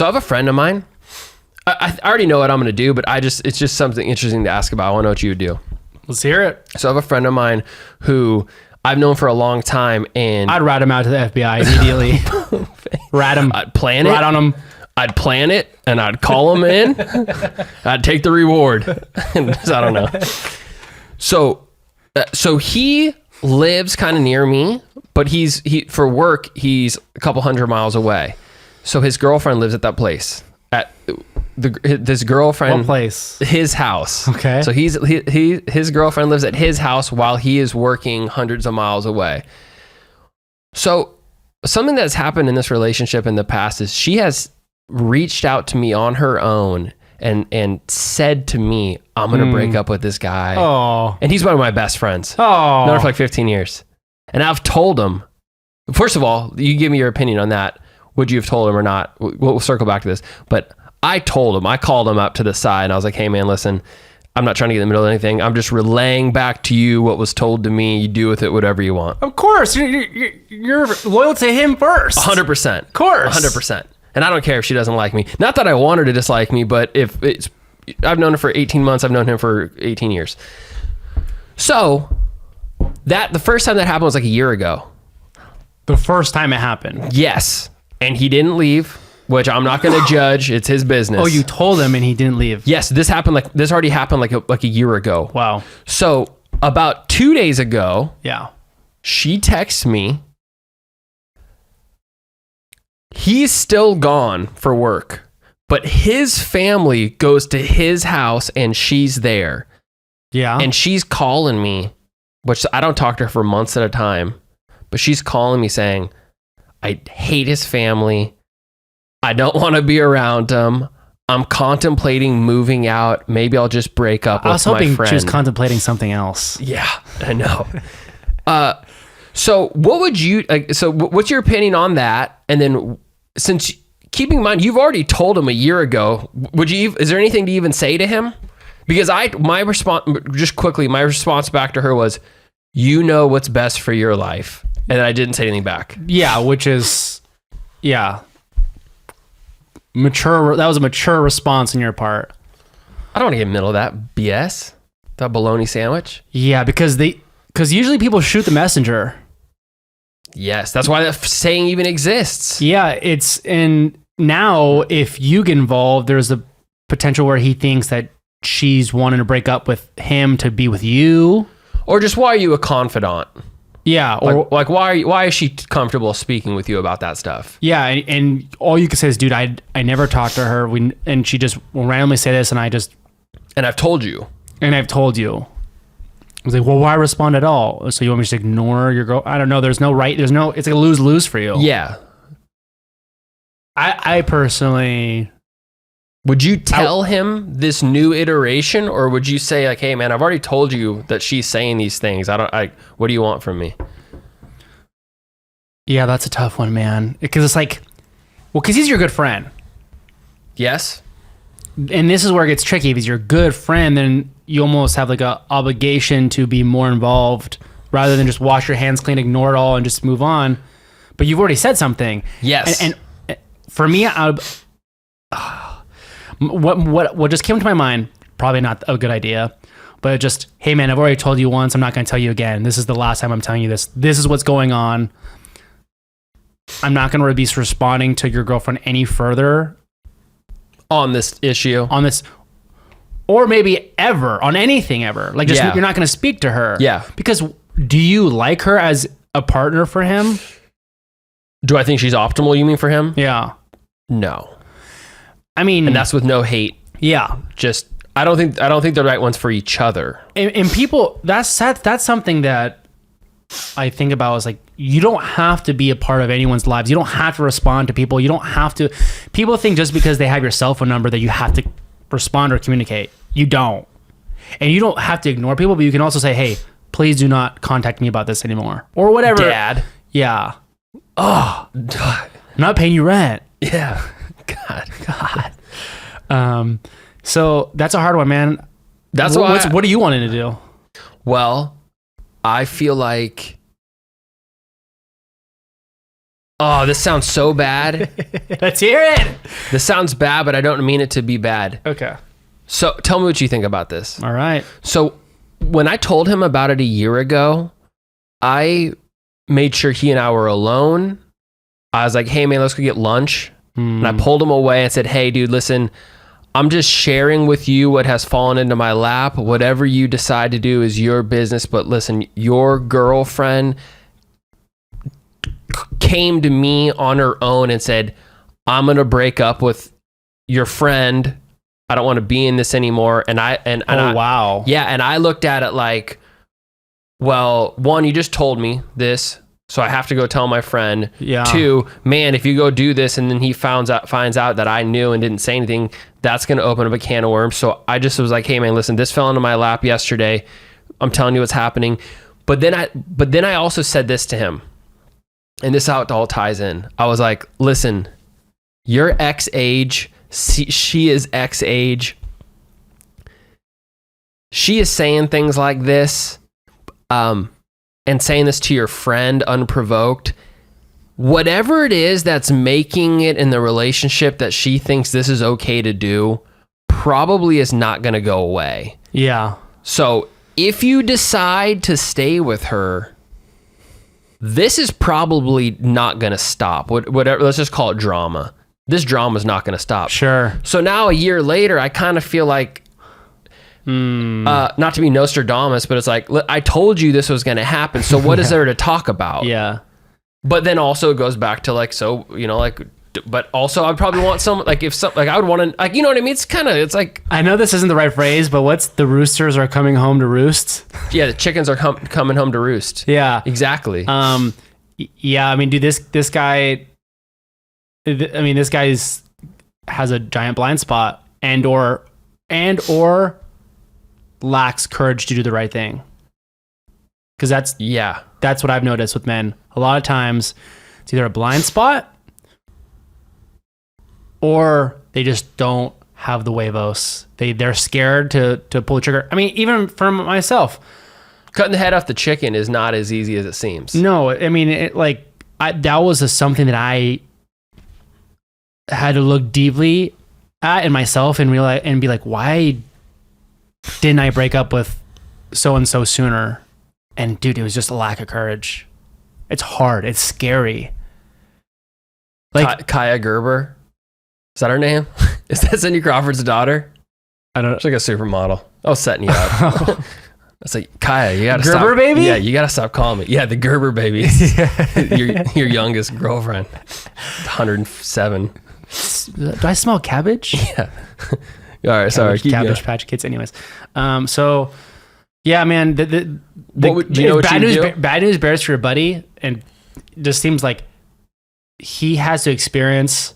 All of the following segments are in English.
So I have a friend of mine. I already know what I'm going to do, but it's just something interesting to ask about. I want to know what you would do. Let's hear it. So I have a friend of mine who I've known for a long time, and I'd rat him out to the FBI immediately. Rat him. I'd plan it. Rat on him. I'd plan it, and I'd call him in. I'd take the reward. I don't know. So he lives kind of near me, but he for work, he's a couple hundred miles away. So his girlfriend lives at that place. This girlfriend. What place? His house. Okay. So his girlfriend lives at his house while he is working hundreds of miles away. So something that's happened in this relationship in the past is she has reached out to me on her own and said to me, I'm going to break up with this guy. Oh. And he's one of my best friends. Oh. Known her for like 15 years. And I've told him, first of all, you give me your opinion on that. Would you have told him or not? We'll circle back to this. But I told him, I called him up to the side and I was like, hey man, listen, I'm not trying to get in the middle of anything. I'm just relaying back to you what was told to me. You do with it whatever you want. Of course. You're loyal to him first. 100%. Of course. 100%. And I don't care if she doesn't like me. Not that I want her to dislike me, but if it's, I've known her for 18 months. I've known him for 18 years. So the first time that happened was like a year ago. The first time it happened. Yes. And he didn't leave, which I'm not going to judge. It's his business. Oh, you told him and he didn't leave. Yes. This already happened like a year ago. Wow. So about 2 days ago, Yeah. she texts me. He's still gone for work, but his family goes to his house and she's there. Yeah. And she's calling me, which I don't talk to her for months at a time, but she's calling me saying, I hate his family. I don't want to be around him. I'm contemplating moving out. Maybe I'll just break up with my friend. I was hoping she was contemplating something else. Yeah, I know. So what would you like? So what's your opinion on that? And then, since keeping in mind you've already told him a year ago, is there anything to even say to him? Because my response back to her was, you know what's best for your life, and I didn't say anything back. Yeah, which is, mature. That was a mature response on your part. I don't want to get in the middle of that BS, that bologna sandwich. Yeah, because usually people shoot the messenger. Yes, that's why that saying even exists. Yeah, and now if you get involved, there's a potential where he thinks that she's wanting to break up with him to be with you. Or just, why are you a confidant? Yeah. Or like why is she comfortable speaking with you about that stuff? Yeah. And all you can say is, dude, I never talked to her. And she just will randomly say this. And I've told you. And I've told you. I was like, well, why respond at all? So you want me to just ignore your girl? I don't know. It's like a lose-lose for you. Yeah. I personally... Would you tell him this new iteration, or would you say like, hey man, I've already told you that she's saying these things. What do you want from me? Yeah, that's a tough one, man. Because it's like, well, because he's your good friend. Yes. And this is where it gets tricky. If he's your good friend, then you almost have like a obligation to be more involved rather than just wash your hands clean, ignore it all, and just move on. But you've already said something. Yes. And for me, what just came to my mind, probably not a good idea, but just, hey man, I've already told you once, I'm not going to tell you again. This is the last time I'm telling you this. This is what's going on. I'm not going to be responding to your girlfriend any further on this issue, or maybe ever, on anything ever. Like, just, you're not going to speak to her. Yeah. Because do you like her as a partner for him? Do I think she's optimal, you mean, for him? Yeah. No. I mean, and that's with no hate. Yeah. Just, I don't think they're right ones for each other. And people, that's something that I think about, is like, you don't have to be a part of anyone's lives. You don't have to respond to people. You don't have to. People think just because they have your cell phone number that you have to respond or communicate. You don't. And you don't have to ignore people, but you can also say, hey, please do not contact me about this anymore. Or whatever. Dad. Yeah. Oh, I'm not paying you rent. Yeah. God. So that's a hard one, man. That's what are you wanting to do? Well, I feel like Oh, this sounds so bad. Let's hear it. This sounds bad, but I don't mean it to be bad. Okay. So tell me what you think about this. All right. So when I told him about it a year ago, I made sure he and I were alone. I was like, hey man, let's go get lunch. And I pulled him away and said, hey dude, listen, I'm just sharing with you what has fallen into my lap. Whatever you decide to do is your business. But listen, your girlfriend came to me on her own and said, I'm going to break up with your friend. I don't want to be in this anymore. And wow. Yeah. And I looked at it like, well, one, you just told me this, so I have to go tell my friend. Yeah. Two, man, if you go do this and then he finds out that I knew and didn't say anything, that's going to open up a can of worms. So I just was like, hey man, listen, this fell into my lap yesterday. I'm telling you what's happening. But then I also said this to him, and this is how it all ties in. I was like, listen, you're X age. She is X age. She is saying things like this, and saying this to your friend unprovoked. Whatever it is that's making it in the relationship that she thinks this is okay to do, probably is not going to go away. Yeah. So if you decide to stay with her, this is probably not going to stop. Whatever, let's just call it drama. This drama is not going to stop. Sure. So now a year later, I kind of feel like, not to be Nostradamus, but it's like, I told you this was going to happen. So what is there to talk about? Yeah. But then also it goes back to like, so, you know, like, but also I'd probably want some, like if some, like I would want to, like, you know what I mean? It's like, I know this isn't the right phrase, but what's the roosters are coming home to roost? yeah, the chickens are coming home to roost. Yeah. Exactly. Yeah. I mean, dude, this guy, this guy's has a giant blind spot and or lacks courage to do the right thing. Cause that's what I've noticed with men. A lot of times it's either a blind spot or they just don't have the huevos. They're scared to pull the trigger. I mean, even for myself, cutting the head off the chicken is not as easy as it seems. No, I mean, that was something that I had to look deeply at in myself and realize and be like, why didn't I break up with so-and-so sooner? And dude, it was just a lack of courage. It's hard. It's scary. Like Kaya Gerber. Is that her name? Is that Cindy Crawford's daughter? I don't know. She's like a supermodel. I was setting you up. It's like, Kaya, you gotta Gerber stop. baby? Yeah, you gotta stop calling me. Yeah, the Gerber baby. your youngest girlfriend. 107. Do I smell cabbage? Yeah. All right, sorry. Cabbage Patch Kids. Anyways, so yeah, man. Do you know what bad news? Bad news bears for your buddy, and it just seems like he has to experience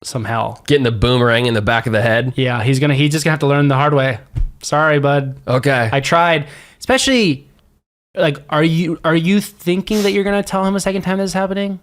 some hell. Getting the boomerang in the back of the head. Yeah, he's just gonna have to learn the hard way. Sorry, bud. Okay. I tried. Especially, like, are you thinking that you're gonna tell him a second time this is happening?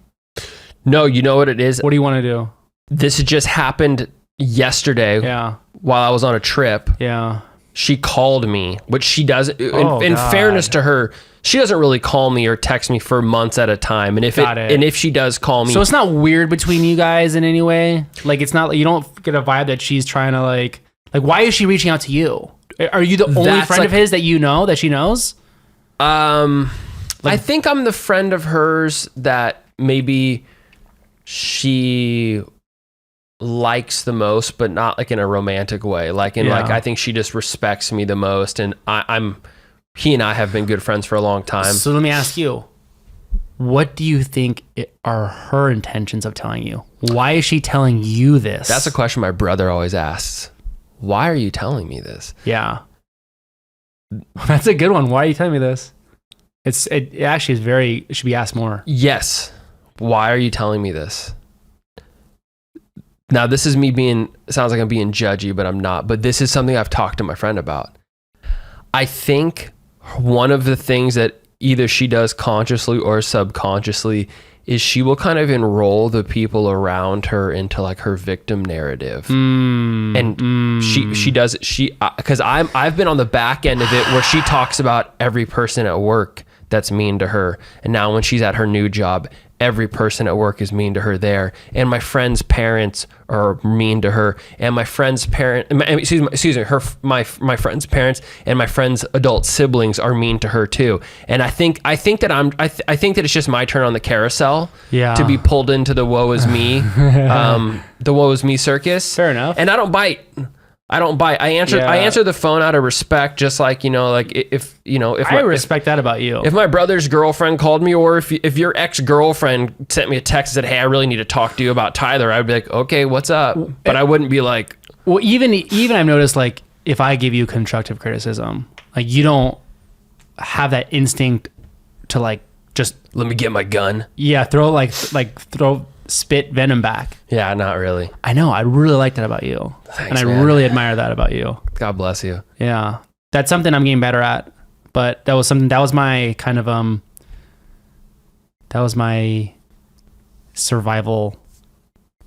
No, you know what it is? What do you want to do? This just happened yesterday. Yeah. While I was on a trip. Yeah. She called me, which she doesn't. In God. fairness to her, she doesn't really call me or text me for months at a time. And if she does call me, so it's not weird between you guys in any way. Like it's not. You don't get a vibe that she's trying to like. Why is she reaching out to you? Are you the only friend of his that you know that she knows? I think I'm the friend of hers that maybe she likes the most, but not like in a romantic way. Like I think she just respects me the most, and he and I have been good friends for a long time. So let me ask you, what do you think are her intentions of telling you? Why is she telling you this? That's a question my brother always asks. Why are you telling me this? Yeah. That's a good one. Why are you telling me this? It actually is it should be asked more. Yes. Why are you telling me this? Now, this is me sounds like I'm being judgy, but I'm not. But this is something I've talked to my friend about. I think one of the things that either she does consciously or subconsciously is she will kind of enroll the people around her into like her victim narrative. She does it. Because I've been on the back end of it where she talks about every person at work that's mean to her. And now when she's at her new job, every person at work is mean to her there, and my friend's parents are mean to her, and my friend's my friend's parents and my friend's adult siblings are mean to her too. And I think that it's just my turn on the carousel to be pulled into the woe is me, the woe is me circus. Fair enough. And I don't bite. I answer the phone out of respect, just like, if I respect that about you. If my brother's girlfriend called me, or if your ex-girlfriend sent me a text and said, hey, I really need to talk to you about Tyler, I'd be like, okay, what's up? But I wouldn't be like, well, even I've noticed, like, if I give you constructive criticism, like, you don't have that instinct to, like, just let me get my gun. Yeah, throw spit venom back. Yeah, not really. I know. I really like that about you. Thanks, and I man. really admire that about you. God bless you. Yeah. That's something I'm getting better at. But that was my kind of that was my survival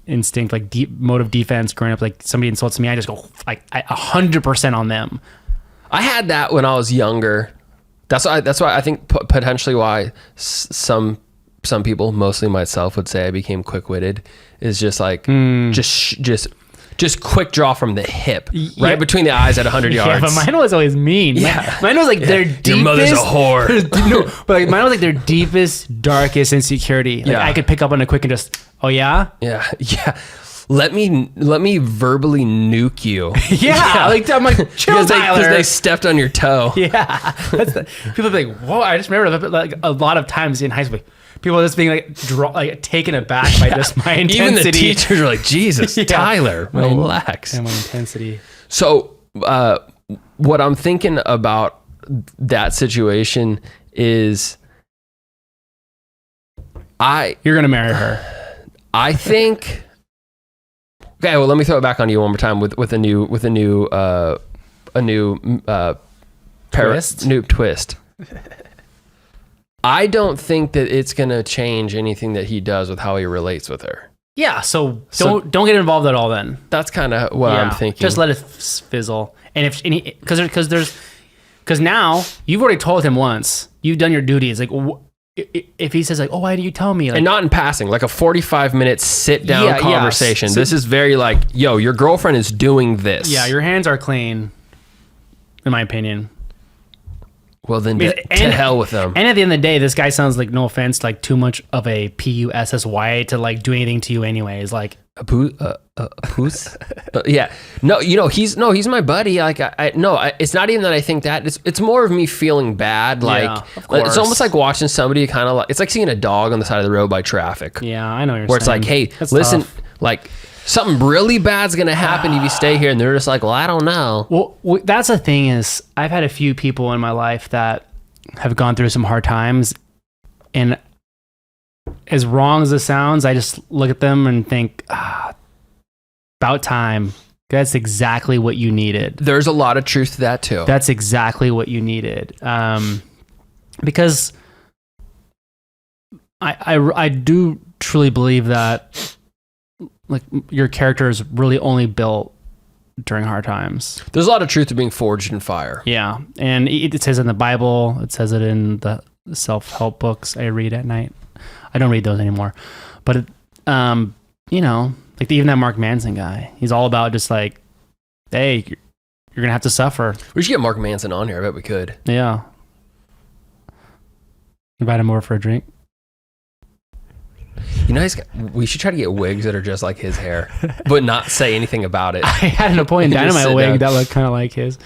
instinct, like mode of defense growing up. Like, somebody insults me, I just go like 100% on them. I had that when I was younger. That's why I think potentially why some people, mostly myself, would say I became quick-witted, is just like just quick draw from the hip, right between the eyes at 100 yards. Yeah, but mine was always mean. Yeah. Mine was like their deepest. Your mother's a whore. No, but like mine was like their deepest, darkest insecurity. Like, I could pick up on it quick and just, oh yeah, yeah. Let me verbally nuke you. Yeah. Like, I'm like, chill, Tyler. Because they stepped on your toe. Yeah. People be like, whoa! I just remember like a lot of times in high school, people just being like taken aback by just my intensity. Even the teachers are like, Jesus, Tyler, relax. And my intensity. So, what I'm thinking about that situation is, you're gonna marry her. I think. Okay, well, let me throw it back on you one more time with a new twist. I don't think that it's gonna change anything that he does with how he relates with her. Yeah, so don't get involved at all then. That's kind of what I'm thinking. Just let it fizzle. And because now you've already told him once, you've done your duties. Like, if he says like, oh, why didn't you tell me? Like, and not in passing, like a 45-minute sit-down conversation. So, this is very like, yo, your girlfriend is doing this. Yeah, your hands are clean, in my opinion. Well, then to hell with them. And at the end of the day, this guy sounds like, no offense, like too much of a PUSSY to like do anything to you anyways. Like a poos? Yeah. No, he's my buddy. Like it's not even that I think that. It's more of me feeling bad. Like, it's almost like watching somebody kind of like, it's like seeing a dog on the side of the road by traffic. Yeah, I know what you're where saying. It's like, hey, that's listen, tough. like something really bad's going to happen if you stay here. And they're just like, well, I don't know. Well, that's the thing is, I've had a few people in my life that have gone through some hard times, and as wrong as it sounds, I just look at them and think, about time. That's exactly what you needed. There's a lot of truth to that too. That's exactly what you needed. Because I do truly believe that like your character is really only built during hard times. There's a lot of truth to being forged in fire. Yeah. And it says in the Bible, it says it in the self-help books I read at night. I don't read those anymore. But, like even that Mark Manson guy, he's all about just like, hey, you're going to have to suffer. We should get Mark Manson on here. I bet we could. Yeah. Invite him over for a drink. We should try to get wigs that are just like his hair, but not say anything about it. I had an Napoleon Dynamite wig that looked kind of like his.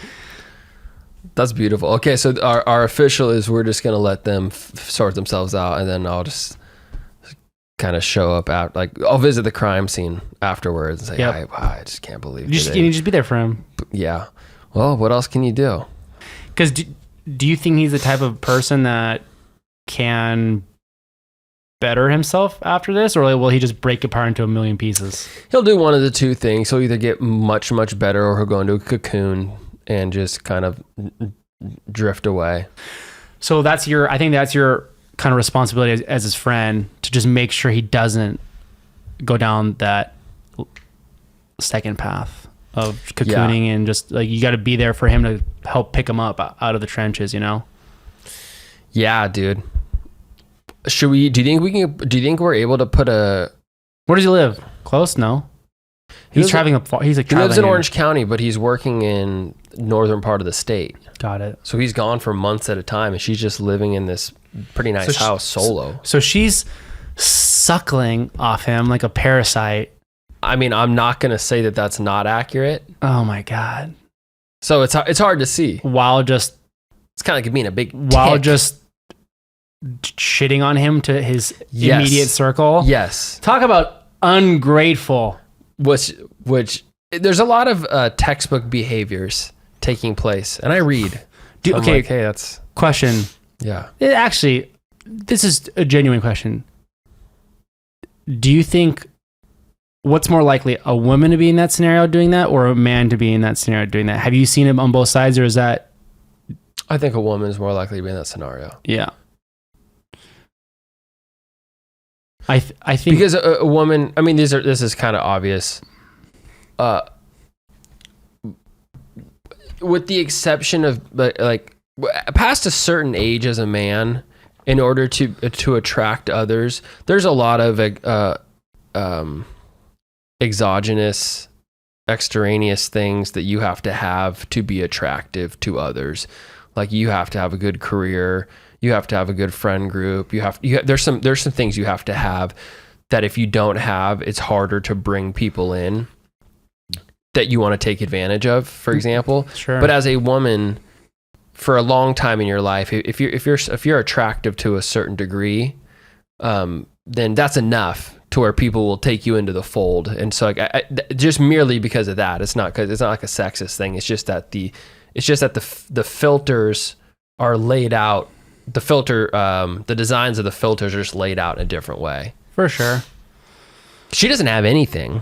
That's beautiful. Okay, so our official is we're just going to let them sort themselves out, and then I'll just kind of show up at, like, I'll visit the crime scene afterwards and say, Yep. I just can't believe you need to just be there for him. Yeah. Well, what else can you do? Because do you think he's the type of person that can better himself after this, or will he just break apart into a million pieces? He'll do one of the two things. He'll either get much, much better, or he'll go into a cocoon and just kind of drift away. So I think that's your kind of responsibility as his friend, to just make sure he doesn't go down that second path of cocooning. And just like, you got to be there for him to help pick him up out of the trenches, Yeah, dude. Should we? Do you think we're able to put a? Where does he live? Close? No. He's lives traveling up far. He's like He lives in traveling Orange County, but he's working in northern part of the state. Got it. So he's gone for months at a time, and she's just living in this pretty nice house solo. So she's suckling off him like a parasite. I mean, I'm not gonna say that that's not accurate. Oh my God. So it's hard to see. While just It's kind of like being a big while tick. just shitting on him to his Yes. immediate circle. Yes. Talk about ungrateful. Which there's a lot of textbook behaviors taking place, and I read. So I'm Okay. like, hey, that's Question. yeah. Actually, this is a genuine question. Do you think what's more likely, a woman to be in that scenario doing that or a man to be in that scenario doing that? Have you seen it on both sides, or is that? I think a woman is more likely to be in that scenario Yeah. I think because a woman. I mean, this is kind of obvious. With the exception of like past a certain age as a man, in order to attract others, there's a lot of exogenous, extraneous things that you have to be attractive to others. Like you have to have a good career, you have to have a good friend group. There's some things you have to have that if you don't have, it's harder to bring people in that you want to take advantage of, for example. Sure. But as a woman, for a long time in your life, if you're attractive to a certain degree, then that's enough to where people will take you into the fold. And so, like, just merely because of that, it's not like a sexist thing. It's just that the filters are laid out. The designs of the filters are just laid out in a different way. for sure. She doesn't have anything.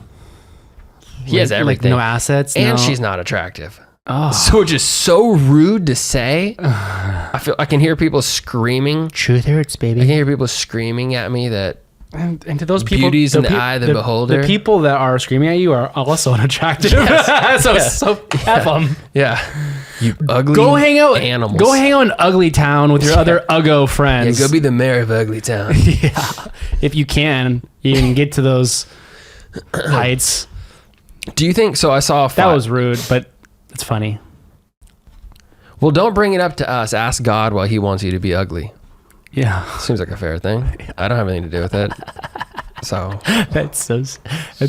He has everything. Like no assets. And no. she's not attractive. Oh. So just so rude to say. I can hear people screaming. Truth hurts, I baby. can hear people screaming at me that And to those people, beauty's in the eye of the beholder. The people that are screaming at you are also unattractive. So F them. yeah, you ugly Go hang out. animals. Go hang out in Ugly Town with your other Uggo Yeah, friends. go be the mayor of Ugly Town. Yeah, if you can get to those heights. Do you think so? I saw That was rude, but it's funny. Well, don't bring it up to us. Ask God why He wants you to be ugly. Yeah, Seems like a fair thing. I don't have anything to do with it. So that's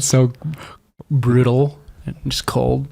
so brutal and just cold.